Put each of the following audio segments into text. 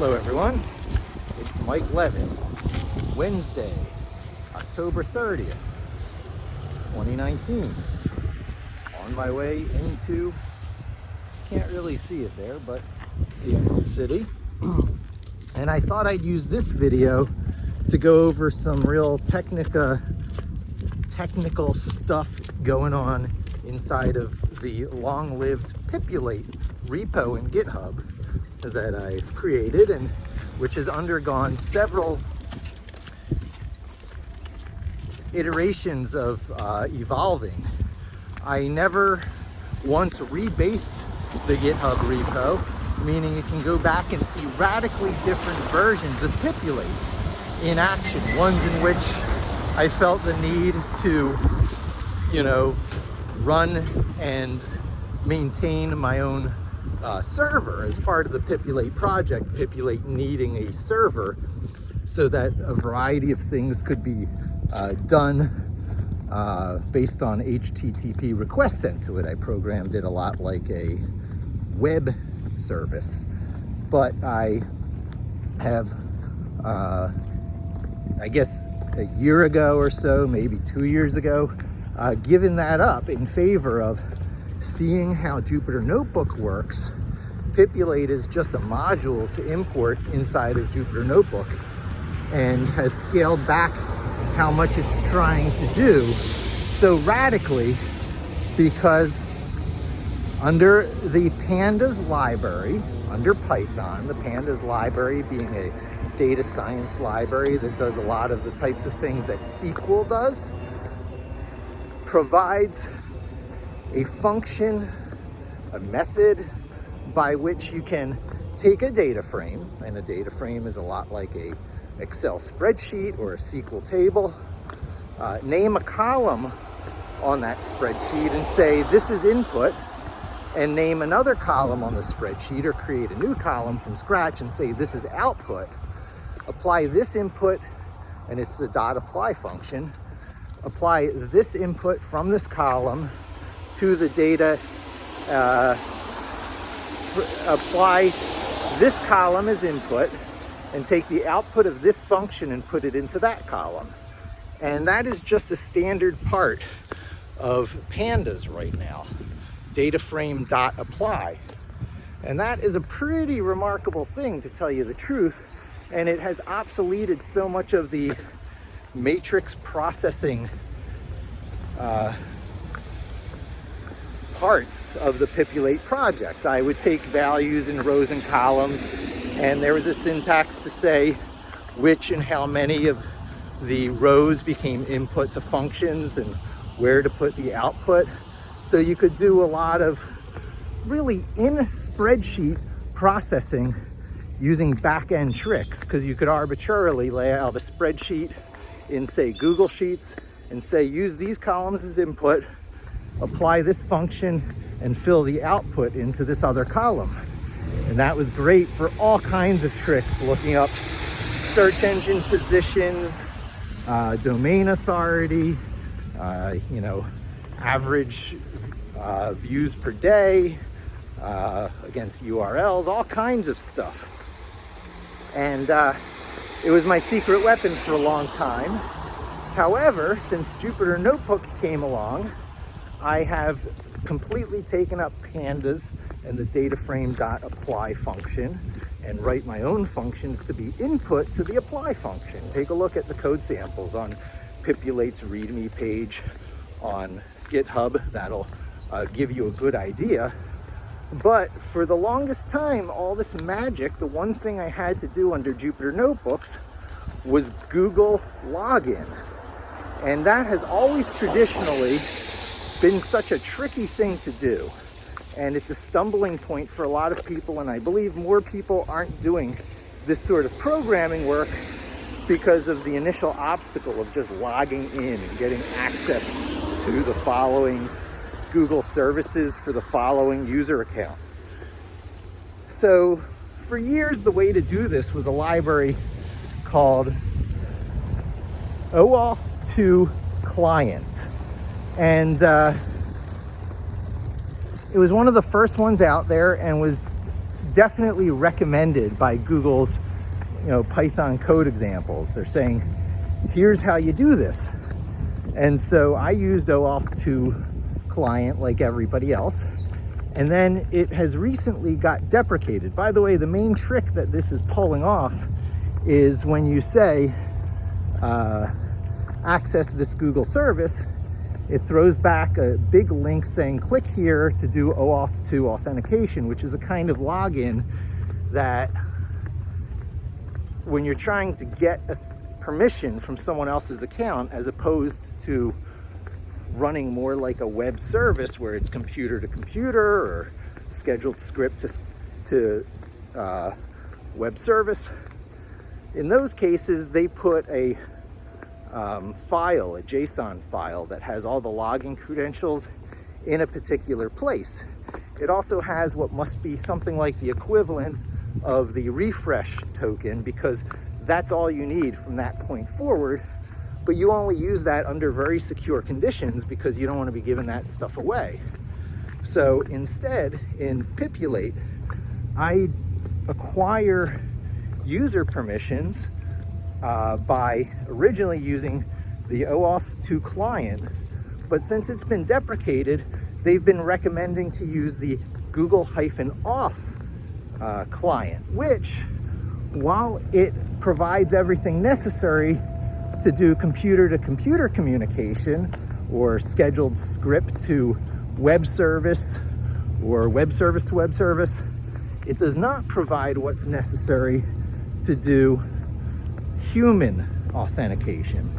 Hello everyone, it's Mike Levin, Wednesday, October 30th, 2019. On my way into, can't really see it there, but the Emerald City. And I thought I'd use this video to go over some real technical stuff going on inside of the long-lived Pipulate repo in GitHub that I've created, and which has undergone several iterations of evolving. I never once rebased the GitHub repo, meaning you can go back and see radically different versions of Pipulate in action, ones in which I felt the need to, run and maintain my own server as part of the Pipulate project, Pipulate needing a server so that a variety of things could be done based on HTTP requests sent to it. I programmed it a lot like a web service, but I have, I guess a year ago or so, maybe 2 years ago, given that up in favor of seeing how Jupyter Notebook works. Pipulate is just a module to import inside of Jupyter Notebook and has scaled back how much it's trying to do so radically, because under the Pandas library, under Python, the Pandas library being a data science library that does a lot of the types of things that SQL does, provides a function, a method by which you can take a data frame, and a data frame is a lot like a Excel spreadsheet or a SQL table, name a column on that spreadsheet and say this is input, and name another column on the spreadsheet or create a new column from scratch and say this is output. Apply this input, and it's the .apply function. Apply this input from this column to the data, apply this column as input, and take the output of this function and put it into that column. And that is just a standard part of Pandas right now, data frame .apply. And that is a pretty remarkable thing, to tell you the truth, and it has obsoleted so much of the matrix processing parts of the Pipulate project. I would take values in rows and columns, and there was a syntax to say which and how many of the rows became input to functions and where to put the output. So you could do a lot of really in spreadsheet processing using back-end tricks, because you could arbitrarily lay out a spreadsheet in, say, Google Sheets and say use these columns as input, apply this function, and fill the output into this other column. And that was great for all kinds of tricks, looking up search engine positions, domain authority, average views per day against URLs, all kinds of stuff. And it was my secret weapon for a long time. However, since Jupyter Notebook came along, I have completely taken up Pandas and the data frame .apply function and write my own functions to be input to the apply function. Take a look at the code samples on Pipulate's README page on GitHub. That'll give you a good idea. But for the longest time, all this magic, the one thing I had to do under Jupyter Notebooks was Google login. And that has always traditionally been such a tricky thing to do. And it's a stumbling point for a lot of people, and I believe more people aren't doing this sort of programming work because of the initial obstacle of just logging in and getting access to the following Google services for the following user account. So for years, the way to do this was a library called OAuth2 client. And it was one of the first ones out there and was definitely recommended by Google's, Python code examples. They're saying, here's how you do this. And so I used OAuth2 client like everybody else. And then it has recently got deprecated. By the way, the main trick that this is pulling off is when you say, access this Google service, it throws back a big link saying, click here to do OAuth2 authentication, which is a kind of login that when you're trying to get a permission from someone else's account, as opposed to running more like a web service where it's computer to computer or scheduled script to web service. In those cases, they put a file, a JSON file that has all the login credentials in a particular place. It also has what must be something like the equivalent of the refresh token, because that's all you need from that point forward. But you only use that under very secure conditions because you don't want to be giving that stuff away. So instead, in Pipulate, I acquire user permissions by originally using the OAuth2 client, but since it's been deprecated, they've been recommending to use the google-auth client, which, while it provides everything necessary to do computer-to-computer communication or scheduled script to web service or web service to web service, it does not provide what's necessary to do human authentication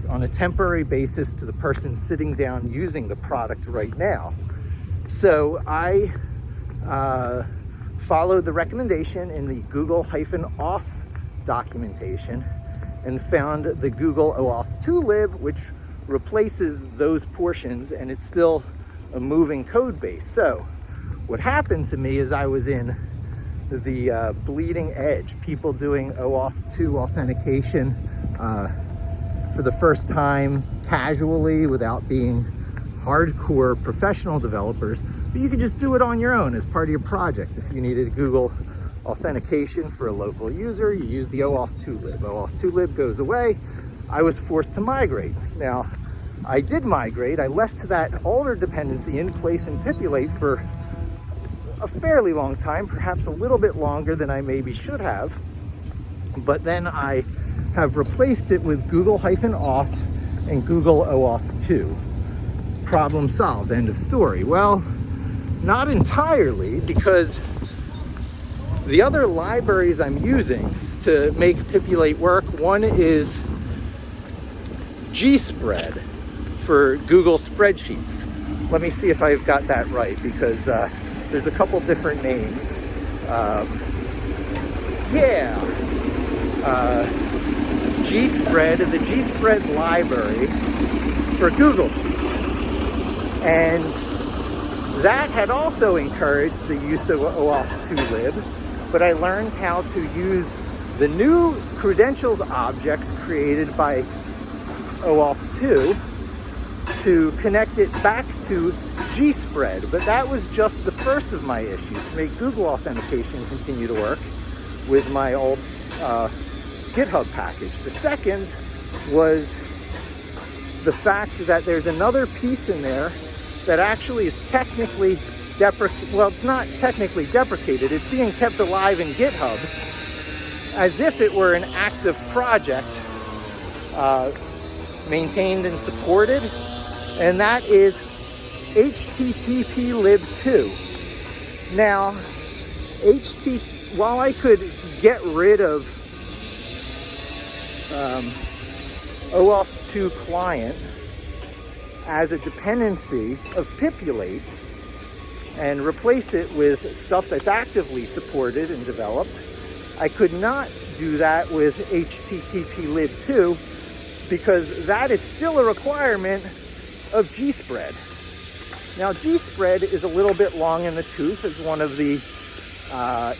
on a temporary basis to the person sitting down using the product right now. So I followed the recommendation in the google-auth documentation and found the google-auth2 lib, which replaces those portions, and it's still a moving code base. So what happened to me is I was in the bleeding edge, people doing OAuth2 authentication for the first time casually without being hardcore professional developers, but you can just do it on your own as part of your projects. If you needed Google authentication for a local user, you use the OAuth2 lib. OAuth2 lib goes away. I was forced to migrate. Now, I did migrate. I left that older dependency in place in Pipulate for a fairly long time, perhaps a little bit longer than I maybe should have. But then I have replaced it with google-auth and google-auth2. Problem solved, end of story. Well, not entirely, because the other libraries I'm using to make Pipulate work, one is GSpread for Google Spreadsheets. Let me see if I've got that right, because there's a couple different names. GSpread, the GSpread library for Google Sheets. And that had also encouraged the use of OAuth2 lib, but I learned how to use the new credentials objects created by OAuth2 to connect it back to GSpread. But that was just the first of my issues, to make Google authentication continue to work with my old GitHub package. The second was the fact that there's another piece in there that actually is technically well, it's not technically deprecated. It's being kept alive in GitHub as if it were an active project, maintained and supported, and that is httplib2. Now, while I could get rid of OAuth2 client as a dependency of Pipulate and replace it with stuff that's actively supported and developed, I could not do that with httplib2 because that is still a requirement of GSpread. Now, GSpread is a little bit long in the tooth as one of the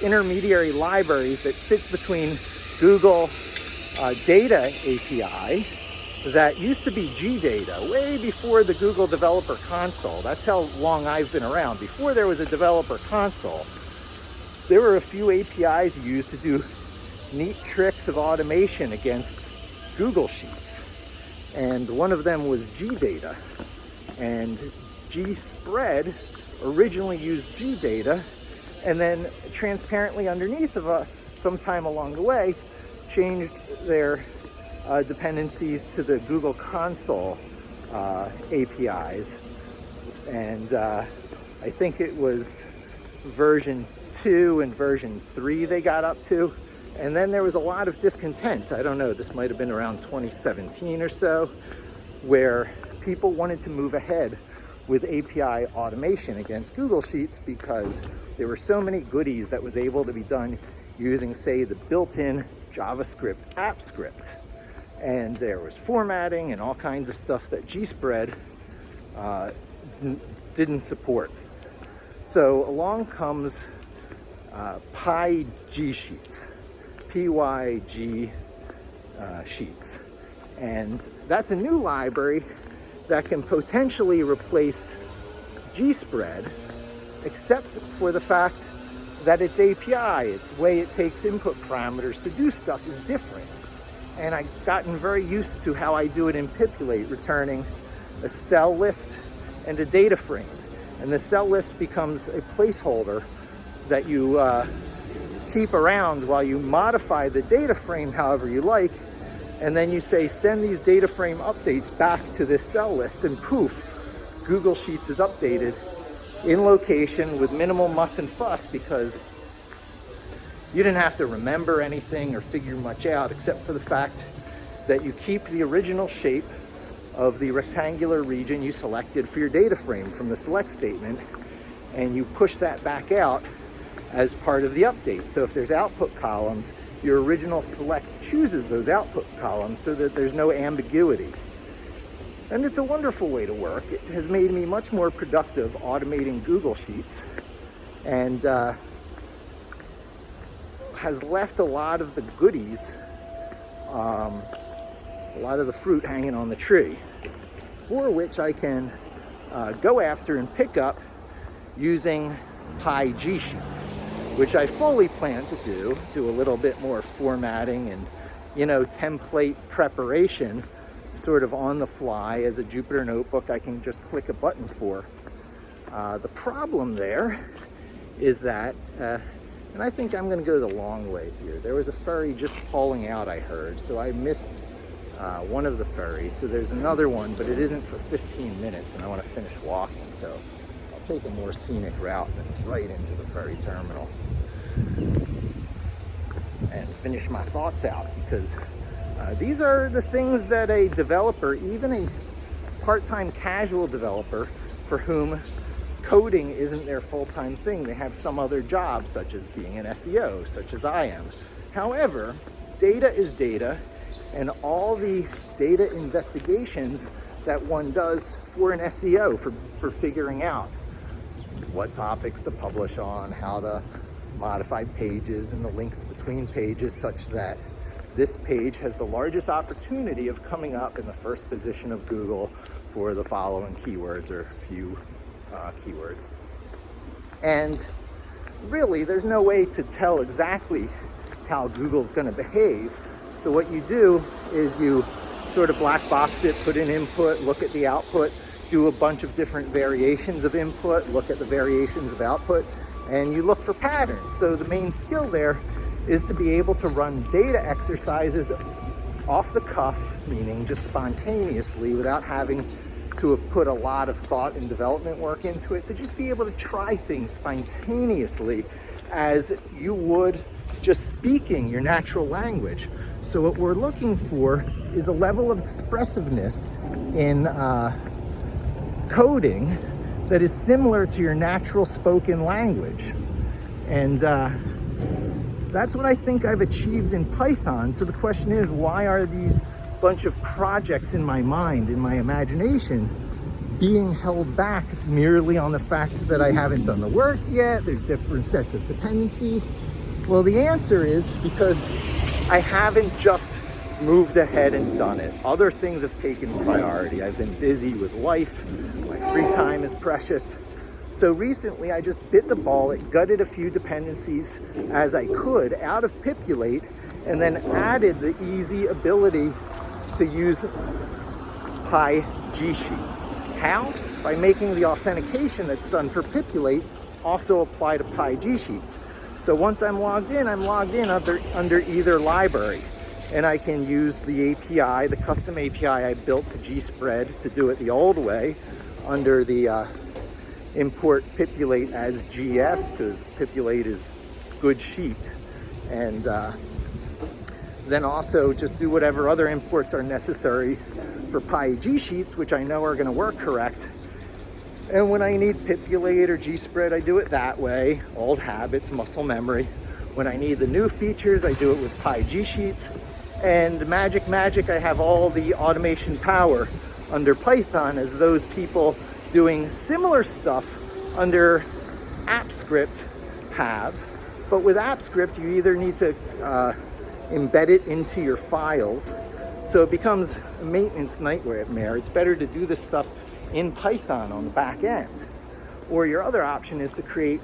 intermediary libraries that sits between Google Data API that used to be GData way before the Google Developer Console. That's how long I've been around. Before there was a developer console, there were a few APIs used to do neat tricks of automation against Google Sheets. And one of them was GData. And GSpread originally used GData, and then transparently underneath of us, sometime along the way, changed their dependencies to the Google Console APIs. And I think it was version 2 and version 3 they got up to. And then there was a lot of discontent. I don't know, this might have been around 2017 or so, where people wanted to move ahead with API automation against Google Sheets because there were so many goodies that was able to be done using, say, the built-in JavaScript app script. And there was formatting and all kinds of stuff that GSpread didn't support. So along comes PyGSheets, PyG Sheets. And that's a new library that can potentially replace GSpread, except for the fact that its API, its way it takes input parameters to do stuff is different. And I've gotten very used to how I do it in Pipulate, returning a cell list and a data frame. And the cell list becomes a placeholder that you keep around while you modify the data frame however you like. And then you say, send these data frame updates back to this cell list, and poof, Google Sheets is updated in location with minimal muss and fuss, because you didn't have to remember anything or figure much out, except for the fact that you keep the original shape of the rectangular region you selected for your data frame from the select statement, and you push that back out as part of the update. So if there's output columns, your original select chooses those output columns so that there's no ambiguity. And it's a wonderful way to work. It has made me much more productive automating Google Sheets, and has left a lot of the goodies, a lot of the fruit hanging on the tree, for which I can go after and pick up using PyGSheets, which I fully plan to do a little bit more formatting and, template preparation sort of on the fly as a Jupyter notebook I can just click a button for. The problem there is that, and I think I'm going to go the long way here. There was a ferry just pulling out, I heard, so I missed one of the ferries. So there's another one, but it isn't for 15 minutes, and I want to finish walking. So I'll take a more scenic route than right into the ferry terminal and finish my thoughts out, because these are the things that a developer, even a part-time casual developer for whom coding isn't their full-time thing, they have some other job, such as being an SEO, such as I am. However, data is data, and all the data investigations that one does for an SEO, for figuring out what topics to publish on, how to modify pages and the links between pages such that this page has the largest opportunity of coming up in the first position of Google for the following keywords, or a few keywords. And really, there's no way to tell exactly how Google's going to behave. So what you do is you sort of black box it, put in input, look at the output, do a bunch of different variations of input, look at the variations of output, and you look for patterns. So the main skill there is to be able to run data exercises off the cuff, meaning just spontaneously without having to have put a lot of thought and development work into it, to just be able to try things spontaneously as you would just speaking your natural language. So what we're looking for is a level of expressiveness in coding that is similar to your natural spoken language. And that's what I think I've achieved in Python. So the question is, why are these bunch of projects in my mind, in my imagination, being held back merely on the fact that I haven't done the work yet? There's different sets of dependencies. Well, the answer is because I haven't just moved ahead and done it. Other things have taken priority. I've been busy with life. My free time is precious. So recently I just bit the bullet, gutted a few dependencies as I could out of Pipulate, and then added the easy ability to use PyGSheets. How? By making the authentication that's done for Pipulate also apply to PyGSheets. So once I'm logged in under either library, and I can use the API, the custom API I built to GSpread to do it the old way under the import Pipulate as GS, because Pipulate is good sheet, and then also just do whatever other imports are necessary for PyGSheets, which I know are going to work correct. And when I need Pipulate or GSpread, I do it that way. Old habits, muscle memory. When I need the new features, I do it with PyGSheets. And magic, I have all the automation power under Python as those people doing similar stuff under AppScript have. But with AppScript, you either need to embed it into your files, so it becomes a maintenance nightmare. It's better to do this stuff in Python on the back end. Or your other option is to create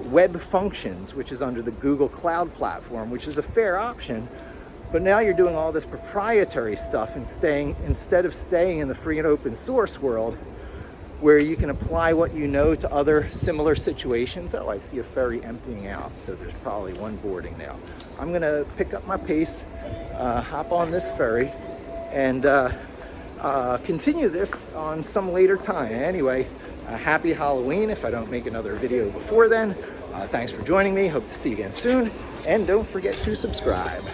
web functions, which is under the Google Cloud Platform, which is a fair option. But now you're doing all this proprietary stuff and instead of staying in the free and open source world where you can apply what you know to other similar situations. Oh, I see a ferry emptying out, so there's probably one boarding now. I'm gonna pick up my pace, hop on this ferry, and continue this on some later time. Anyway, happy Halloween if I don't make another video before then. Thanks for joining me. Hope to see you again soon. And don't forget to subscribe.